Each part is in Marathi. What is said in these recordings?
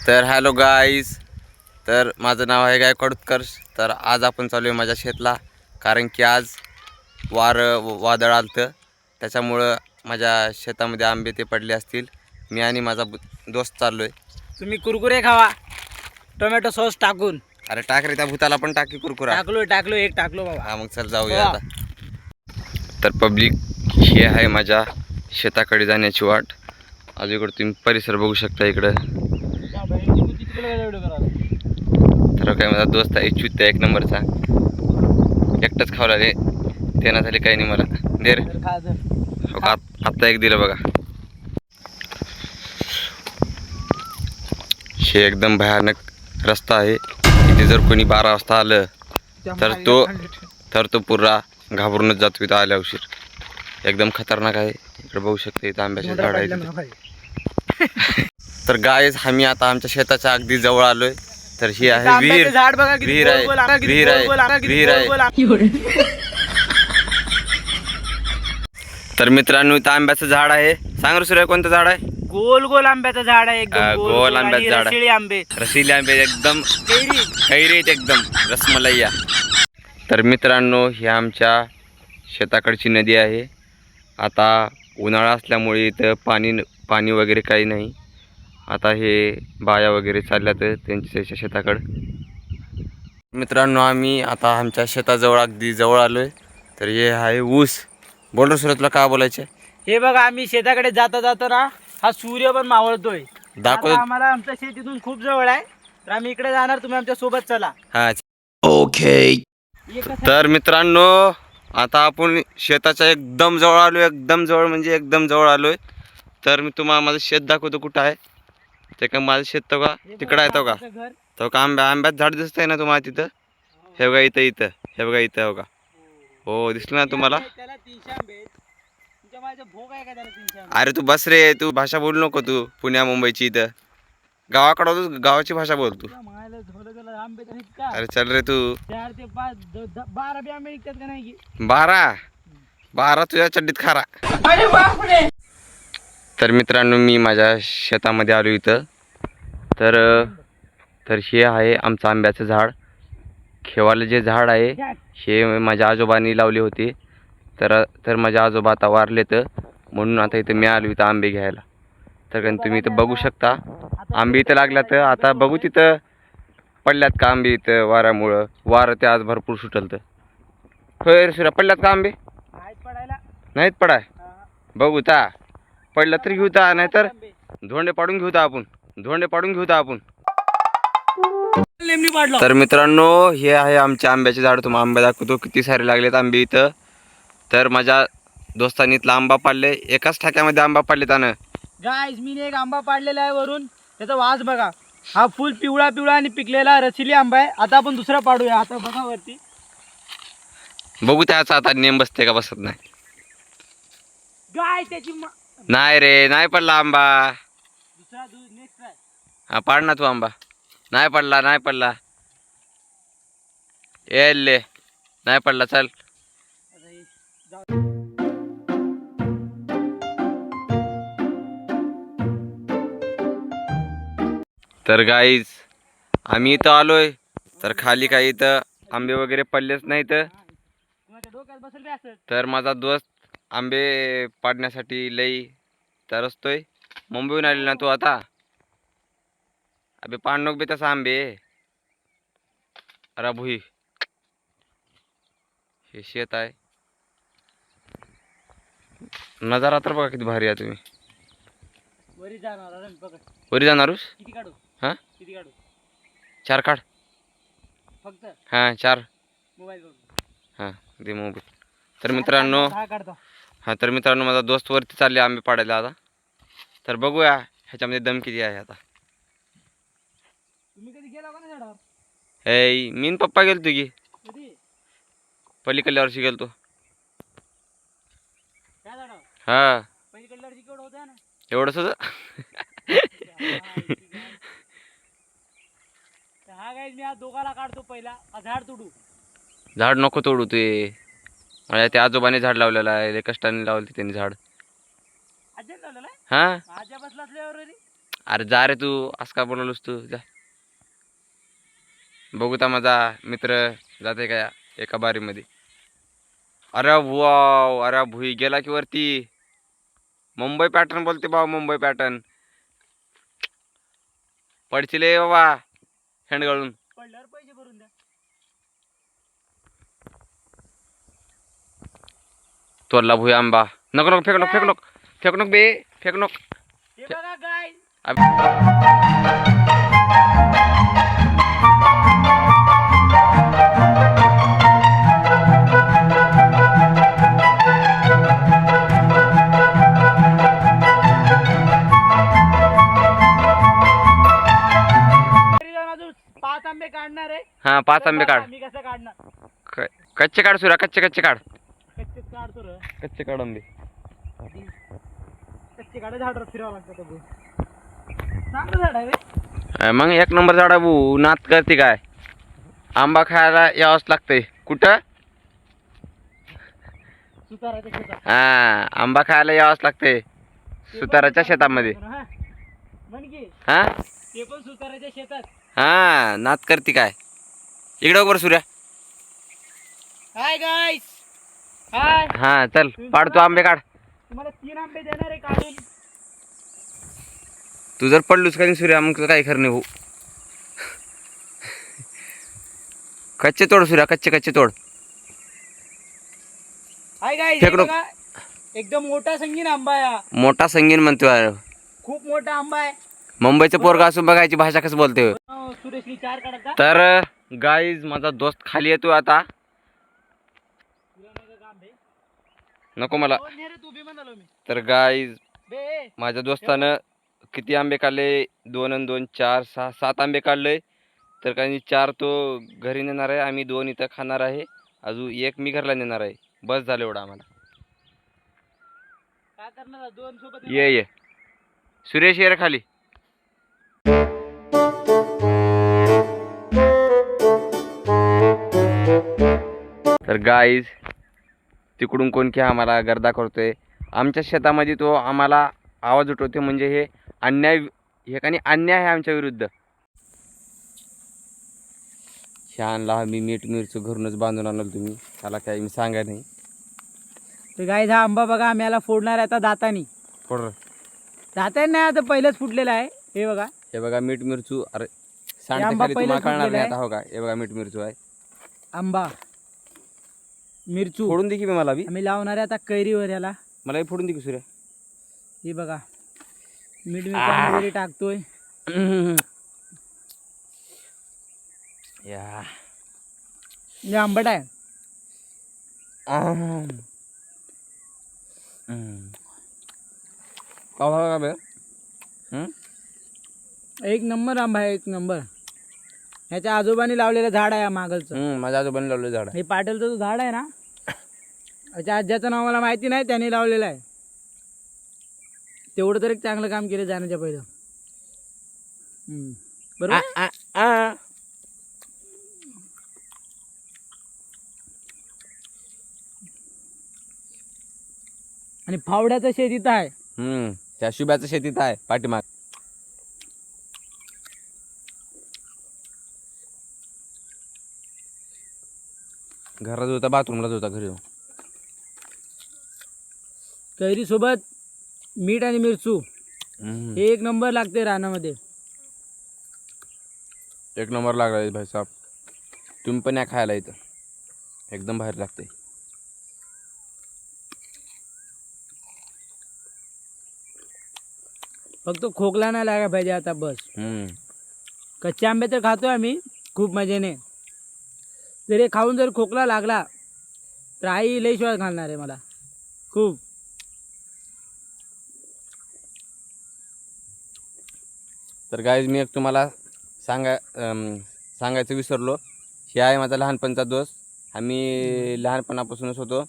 तर हॅलो गाईज, तर माझं नाव आहे गायकवाड उत्कर्ष. तर आज आपण चालू आहे माझ्या शेतला, कारण की आज वादळ आलतं, त्याच्यामुळं माझ्या शेतामध्ये आंबे ते पडले असतील. मी आणि माझा दोस्त चाललो आहे. तुम्ही कुरकुरे खावा टोमॅटो सॉस टाकून. अरे टाक रे, त्या भूताला पण टाकी कुरकुरा. टाकलो एक टाकलो बाबा. हा मग चल जाऊया आता. तर पब्लिक, हे आहे माझ्या शेताकडे जाण्याची वाट. अलीकडे तुम्ही परिसर बघू शकता इकडं. तर काय माझा दोस्त आहे च्युत एक नंबरचा, एकटाच खावला रे, त्यांना झाले काही नाही मला. दे रे. हो का, आत्ता एक दिलं बघा. हे एकदम भयानक रस्ता आहे. इथे जर कोणी 12 वाजता आलं तर तो पुरा घाबरूनच जातो इथं आल्या उशीर. एकदम खतरनाक आहे. इकडे बघू शकता इथं आंब्याचे झाड आहे. तर गायज, आम्ही आता आमच्या शेताच्या अगदी जवळ आलोय. तर ही आहे विहीर. विहीर आहे. तर मित्रांनो, इथं आंब्याचं झाड आहे. सांग रे सूर्य, कोणतं झाड आहे? गोल गोल आंब्याचं झाड आहे. गोल आंब्याचं झाड आहे. रशिली आंबे, रसिले आंबे एकदम कैरी एकदम रसमलैया. तर मित्रांनो, ही आमच्या शेताकडची नदी आहे. आता उन्हाळा असल्यामुळे इथं पाणी वगैरे काही नाही. आता हे बाया वगैरे चालल्यात त्यांच्या शेताकडं. मित्रांनो, आम्ही आता आमच्या शेताजवळ अगदी जवळ आलोय. तर हे आहे ऊस. बोल रे सूर्य, तुला काय बोलायचं? हे बघा, आम्ही शेताकडे जाता ना हा सूर्य पण मावळतोय. दाखव. आम्हाला आमचं शेत इथून खूप जवळ आहे, तर आम्ही इकडे जाणार. तुम्ही आमच्या सोबत चला. हा ओके. तर मित्रांनो, आता आपण शेताच्या एकदम जवळ आलोय. एकदम जवळ म्हणजे एकदम जवळ आलोय. तर मी तुम्हाला माझं शेत दाखवतो. कुठं आहे ते? का माझं शेत तो का तिकडं आहे? तो का आंब्यात झाड दिसतंय ना तुम्हाला तिथं? हे बघा इथं. हे बघा इथं. बघा, हो दिसलं ना तुम्हाला? अरे तू बस रे, तू भाषा बोलू नको. तू पुण्या मुंबईची इथं गावाकडं गावाची भाषा बोल तू. अरे चल रे तू. 4 ते 5 12 बी आंबे निघतात का नाही? 12 तुझ्या चड्डीत खारा. तर मित्रांनो, मी माझ्या शेतामध्ये आलो इथं. तर हे आहे आमचं आंब्याचं झाड. खेवालं जे झाड आहे हे माझ्या आजोबांनी लावले होते. तर माझ्या आजोबा आता वारलेत, म्हणून आता इथं मी आलो इथं आंबे घ्यायला. तर तुम्ही इथं बघू शकता आंबे इथं लागल्यात. आता बघू तिथं पडल्यात का आंबे. इथं वाऱ्यामुळं वारं ते आज भरपूर सुटलं. तर होय रे, पडल्यात का आंबे? नाहीत पडाय. बघू ता पडलं तर घेऊ ता, नाहीतर धोंडे पाडून घेऊ आपण. तर मित्रांनो, हे आहे आमचे आंब्याचे झाड. तुम्हाला आंबे दाखवतो. किती सारे लागलेत आंबे इथं. तर माझ्या दोस्तांनी इथला आंबा पाडले. एकाच ठाक्यामध्ये आंबा पाडले त्यानं. गाईज, मी एक आंबा पाडलेला आहे वरून. त्याचा वास बघा. हा फुल पिवळा आणि पिकलेला रसिली आंबा आहे. आता आपण दुसरा पाडूया. आता बघा वरती. बघू त्याचा आता नेम बसते का बसत नाही. गाय त्याची नाही रे, नाही पडला आंबा. दुसरा नेक्स्ट आहे. हा पाड ना तू आंबा. नाही पडला. येले नाही पडला. चल. तर गाईज, आम्ही इथं आलोय. तर खाली काही इथं आंबे वगैरे पडलेच नाहीत. तर माझा दोस्त आंबे पाडण्यासाठी लई तरसतोय. मुंबईहून आले ना तू आता. अबे पाड नको बे तसा आंबे. अरे भुई, हे शेत आहे. नजारा तर बघा किती भारी आहे. तुम्ही वरी जाणारूस? हा, 4 काढ फक्त. हा 4. मोबाईल हा दे मोबाईल. तर मित्रांनो, माझा दोस्त वरती चालले आंबे पाडायला आता. तर बघूया ह्याच्यामध्ये दम किती आहे आता. तुम्ही कधी गेला का ना झाडावर? हे मी न पप्पा गेलतो की पलीकडल्या वर्षी गेलतो. काय झाडावर? हा पलीकडल्या वर्षी केवढं होतं ना? एवढंच होतं. हा गाईज, मी हा दोघाला काढतो. पहिला झाड तोडू. झाड नको तोडू ते. माझ्या त्या आजोबाने झाड लावलेलं आहे. कष्टाने लावले त्यांनी झाड. आज्या लावलेला आहे? हा आज्या बसला असल्यावर रे. अरे जा रे तू, असं का बोलवलंस तू? जा बघू तर माझा मित्र जाते का एका बारीमध्ये. अरे वाव, अरे भुई गेला की वरती. मुंबई पॅटर्न बोलते बाबा, मुंबई पॅटर्न. पडशील ए बाबा हेंडगळून. पडल्यावर पैसे भरून द्या. तोडला भुई आंबा. नको नको फेक नको फेक नको फेक नको बे फेक नको. हे बघा गाय. अजून 5 आंबे काढणार आहे. हा 5 आंबे काढ. मी कसं काढणार? कच्चे काढ सुरा, कच्चे कच्चे काढ. कच्चेच काढतो रे. कच्चे काढ आंबे. कच्चे काढे झाडावर फिरावं लागतं ते. चांगलं झाड आहे रे. मग एक नंबर झाड भाऊ. नात करते काय? आंबा खायला यावंच लागतंय. कुठं? सुताराच्या शेतात. हा आंबा खायला यावंच लागतंय सुताराच्या शेतामध्ये. म्हण की हा ते पण सुताराच्या शेतात. हा नात करते काय? इकडे वर सूर्या. Hi guys. हाय. हा चल पाडतो आंबे काढ. तुम्हाला 3 आंबे देणार आहे काढून. तू जर पडलूस का नाही सूर्या मग काही खरं नाही भाऊ. कच्चे तोड सूर्या, कच्चे कच्चे तोड. Hi guys. फेकडो. एकदम मोठा संगीन आंबा आहे हा. मोठा संगीन म्हणतो यार. खूप मोठा आंबा आहे. मुंबईचं पोरगा असून बघायची भाषा कसं बोलते. सुरेशनी 4 काढता. तर गाईज माझा दोस्त खाली येतो आता. नको मला. तू बी म्हणालो मी. तर गाईज बे माझ्या दोस्तानं किती आंबे काढले? 2 आणि 2 4 6 7 आंबे काढले. तर काही 4 तो घरी नेणार आहे, आम्ही 2 इथं खाणार आहे, अजून 1 मी घरला नेणार आहे. बस झालं एवढं आम्हाला. काय करणार? 2 सोबत ये ये सुरेश ये रे खाली. तर गाईज तिकडून कोण की आम्हाला गर्दा करतोय आमच्या शेतामध्ये. तो आम्हाला आवाज उठवते म्हणजे हे अन्याय, हे काही अन्याय आहे आमच्या विरुद्ध. छानला आम्ही मीठ मिरचं घरूनच बांधून आणलं. तुम्ही त्याला काही मी सांगा नाही. तर गाईस हा आंबा बघा आम्ही याला फोडणार आहे आता दातानी. फोड. दातानी नाही, आता पहिलेच फुटलेला आहे. हे बघा, हे बघा मीठ मिरचू. अरे आंबा सांगते खाली पहिलेच तुम्हाला कळणार फुटलेला नाही आहे. आता. हो का हे बघा मीठ मिरचू आहे. आंबा मिरचू फोडून दे की मला बी. आम्ही लावणार आहे आता कैरीवर याला. मलाही फोडून दे की सूर्या. हे बघा मीठ मिरची वगैरे टाकतोय. या हे आंबट आहे. का बे? एक नंबर आंबा आहे, एक नंबर. ह्याच्या आजोबांनी लावलेलं झाड आहे मागलचं. माझ्या आजोबांनी लावलं झाड. हे पाटीलचं जो झाड आहे ना, त्याच्या आज्याचं नाव मला माहिती नाही, त्यांनी लावलेलं आहे. तेवढं तर एक चांगलं काम केलं जाण्याच्या पहिलं. बरोबर. आणि फावड्याचं शेत इथं आहे. त्या शुभ्याचं शेतीत आहे पाठीमाग. घरात होता, बाथरूमला होता, घरी जाऊ. कैरी सोबत मीठ आणि मिरचू हे एक नंबर लागते रानामध्ये. एक नंबर लागला भाई साहेब. तुम्ही पण या खायला इथं एकदम बाहेर लागते. फक्त खोकला नाही लागा पाहिजे आता बस. कच्चे आंबे तर खातोय आम्ही खूप मजेने. जरी खाऊन जर खोकला लागला तर आई लई श्वास घालणार आहे मला खूप. तर गाईज मी एक तुम्हाला सांगायचं विसरलो. हे आहे माझा लहानपणचा दोस्त. आम्ही लहानपणापासूनच होतो.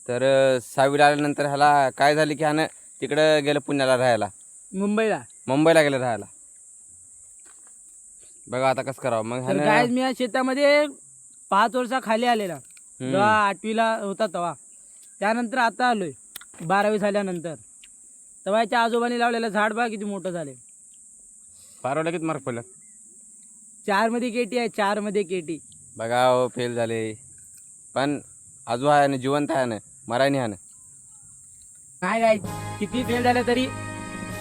तर 6वीला आल्यानंतर ह्याला काय झालं की ह्यानं तिकडं गेलं पुण्याला राहायला. मुंबईला गेलं राहायला. बघा आता कसं करावं मग. तर काय मी या शेतामध्ये 5 वर्षाखाली आलेला. जेव्हा 8वीला होता तेव्हा. त्यानंतर आता आलोय 12वी झाल्यानंतर. तेव्हा याच्या आजोबांनी लावलेलं झाड बघा किती मोठं झाले. बारावीला किती मार्क पडला? 4 मध्ये केटी आहे, 4 मध्ये केटी. बघा हो, फेल झाले. पण अजून आहे ना, जिवंत आहे ना, मराय नाही आहे ना. नाही काय किती फेल झालं तरी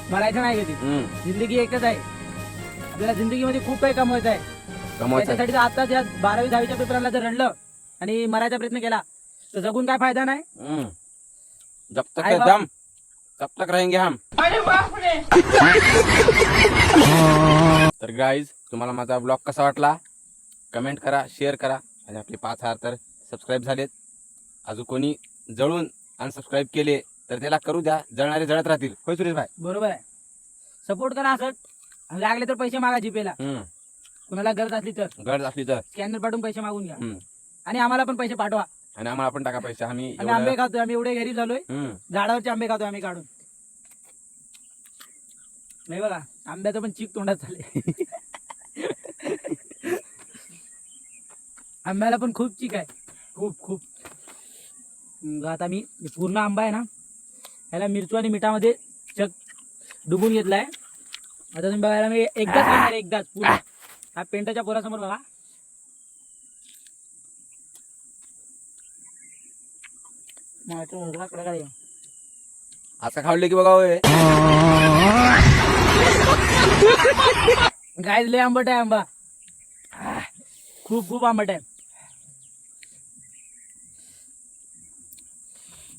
मरायचं नाही कधी. जिंदगी एकच आहे. आपल्याला जिंदगीमध्ये खूप काही कमवायचं आहे. कमवायचं आहे. त्याच्यासाठी आता या 12वी 10वीच्या पेपराला जर रडलं आणि मरायचा प्रयत्न केला तर जगून काय फायदा नाही. जब तक आई है बाप. दम तब तक रहेंगे हम. तर गाईज, तुम्हाला माझा ब्लॉग कसा वाटला कमेंट करा, शेअर करा. आणि आपले 5,000 तर सबस्क्राईब झालेत. अजून कोणी जळून अनसबस्क्राईब केले तर त्याला करू द्या, जळणारे जळत राहतील. होय सुरेश भाई? बरोबर आहे. सपोर्ट करा असं. लागले तर पैसे मागा जीपेला. कुणाला गरज असली तर गरज असली तर स्कॅनर पाठवून पैसे मागून घ्या. आणि आम्हाला पण पैसे पाठवा. आणि आम्हाला पण टाका पैसे. आम्ही आम्ही आंबे खातोय. आम्ही एवढे गरीब झालोय. झाडावरचे आंबे खातोय आम्ही काढून. नाही बघा, आंब्याचं पण चीक तोंडात झाले. आंब्याला पण खूप चीक आहे. खूप खूप. आता मी पूर्ण आंबा आहे ना, याला मिरचू आणि मिठामध्ये चक डुबून घेतलाय. आता तुम्ही बघायला मी एकदाच खाणार, एकदाच पूर्ण. हा पेंटाच्या पोरासमोर बघा. असं खावले की बघा होय. गाय लय आंबट आहे आंबा. खूप खूप आंबट आहे.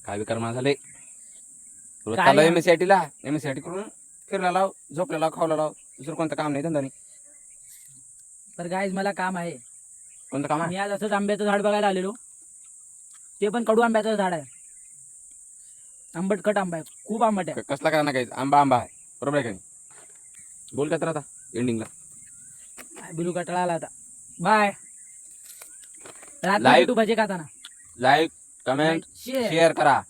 काय विकार मला झाले. रोज काय चालू नाही. एमएससीआयटी करून फिरला लाव, झोपला लाव, खावला लाव. दुसरं कोणतं काम नाही, धंदा नाही. तर गायज मला काम आहे. कोणतं काम आहे? मी आज असंच आंब्याचं झाड बघायला आलेलो. ते पण कडू आंब्याचं झाड आहे. आंबट खट आंबा आहे. खूप आंबट आहे. कसला करा ना काही, आंबा आंबा आहे. बरोबर आहे का नाही? बोल काय तर आता एंडिंगला. बिलू कटाळा आला आता. बाय. रात्री Like. भेटू भजे खाताना. Like, comment, share. शेअर करा.